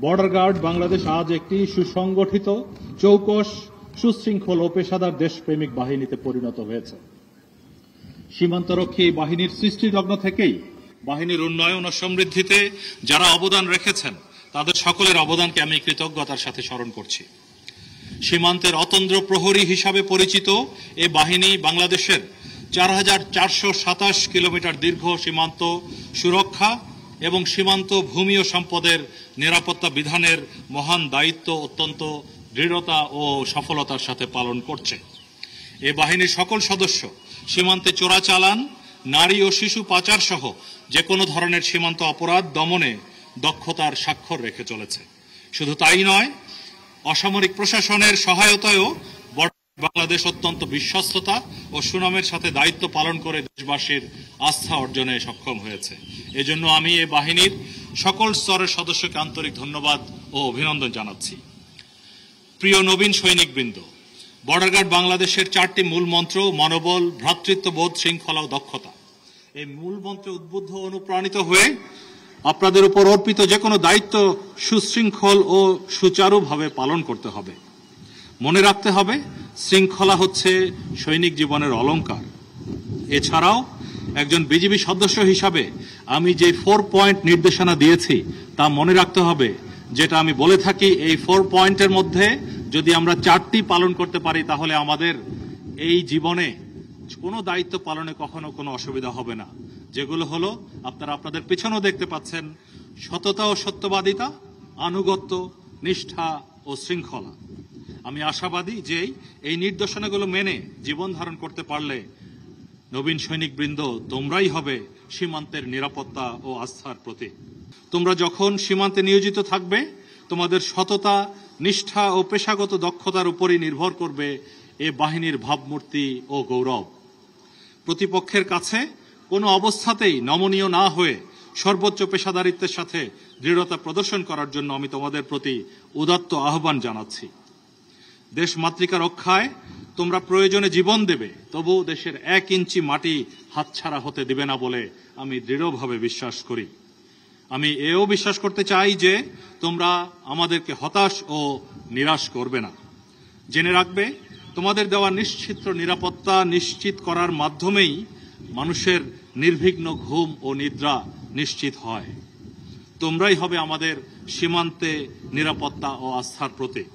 Border guard Bangladesh আজ একটি সুসংগঠিত, চৌকস, সুশৃঙ্খল ও পেশাদার দেশপ্রেমিক বাহিনীতে পরিণত হয়েছে। সীমান্তরক্ষী এই বাহিনীর সৃষ্টিলগ্ন থেকেই বাহিনীর উন্নয়ন ও সমৃদ্ধিতে যারা অবদান রেখেছেন তাদের সকলের অবদানকে আমি কৃতজ্ঞতার সাথে স্মরণ করছি। সীমান্তের অতন্দ্র প্রহরী হিসাবে পরিচিত এ বাহিনী বাংলাদেশের ৪,৪২৭ কিলোমিটার দীর্ঘ সীমান্ত সুরক্ষা এবং সীমান্ত ভূমি ও সম্পদের নিরাপত্তা বিধানের মহান দায়িত্ব অত্যন্ত দৃঢ়তা ও সফলতার সাথে পালন করছে। এ বাহিনীর সকল সদস্য সীমান্তে চোরাচালান, নারী ও শিশু পাচার সহ যে কোনো ধরনের সীমান্ত অপরাধ দমনে দক্ষতার স্বাক্ষর রেখে চলেছে। শুধু তাই নয়, অসামরিক প্রশাসনের সহায়তায়ও বাংলাদেশ অত্যন্ত বিশ্বস্ততা ও সুনামের সাথে দায়িত্ব পালন করে দেশবাসীর আস্থা অর্জনে সক্ষম হয়েছে। এজন্য আমি এ বাহিনীর সকল স্তরের সদস্যকে আন্তরিক ধন্যবাদ ও অভিনন্দন জানাচ্ছি। প্রিয় নবীন সৈনিকবৃন্দ, বর্ডার গার্ড বাংলাদেশের 4টি মূল মন্ত্র মনোবল, ভ্রাতৃত্ববোধ, শৃঙ্খলা ও দক্ষতা। এই মূল মন্ত্রে উদ্বুদ্ধ অনুপ্রাণিত হয়ে আপনাদের উপর অর্পিত যে কোনো দায়িত্ব সুশৃঙ্খল ও সুচারুভাবে পালন করতে হবে। মনে রাখতে হবে, শৃঙ্খলা হচ্ছে সৈনিক জীবনের অলংকার। এছাড়াও একজন বিজিবি সদস্য হিসাবে আমি যে 4 পয়েন্ট নির্দেশনা দিয়েছি তা মনে রাখতে হবে, যেটা আমি বলে থাকি এই 4 পয়েন্টের মধ্যে যদি আমরা 4টি পালন করতে পারি তাহলে আমাদের এই জীবনে কোনো দায়িত্ব পালনে কখনো কোনো অসুবিধা হবে না। যেগুলো হলো আপনারা আপনাদের পিছনেও দেখতে পাচ্ছেন: সততা ও সত্যবাদিতা, আনুগত্য, নিষ্ঠা ও শৃঙ্খলা। আমি আশাবাদী যে এই নির্দেশনাগুলো মেনে জীবন ধারণ করতে পারলে নবীন সৈনিকবৃন্দ তোমরাই হবে সীমান্তের নিরাপত্তা ও আস্থার প্রতীক। তোমরা যখন সীমান্তে নিয়োজিত থাকবে, তোমাদের সততা, নিষ্ঠা ও পেশাগত দক্ষতার উপরই নির্ভর করবে এ বাহিনীর ভাবমূর্তি ও গৌরব। প্রতিপক্ষের কাছে কোনো অবস্থাতেই নমনীয় না হয়ে সর্বোচ্চ পেশাদারিত্বের সাথে দৃঢ়তা প্রদর্শন করার জন্য আমি তোমাদের প্রতি উদাত্ত আহ্বান জানাচ্ছি। দেশ মাতৃকা রক্ষায় তোমরা প্রয়োজনে জীবন দেবে, তবু দেশের 1 ইঞ্চি মাটি হাতছাড়া হতে দেবে না বলে আমি দৃঢ়ভাবে বিশ্বাস করি। আমি এও বিশ্বাস করতে চাই যে তোমরা আমাদেরকে হতাশ ও নিরাশ করবে না। জেনে রাখবে, তোমাদের দেওয়া নিশ্চিত নিরাপত্তা নিশ্চিত করার মাধ্যমেই মানুষের নির্বিঘ্ন ঘুম ও নিদ্রা নিশ্চিত হয়। তোমরাই হবে আমাদের সীমান্তে নিরাপত্তা ও আস্থার প্রতীক।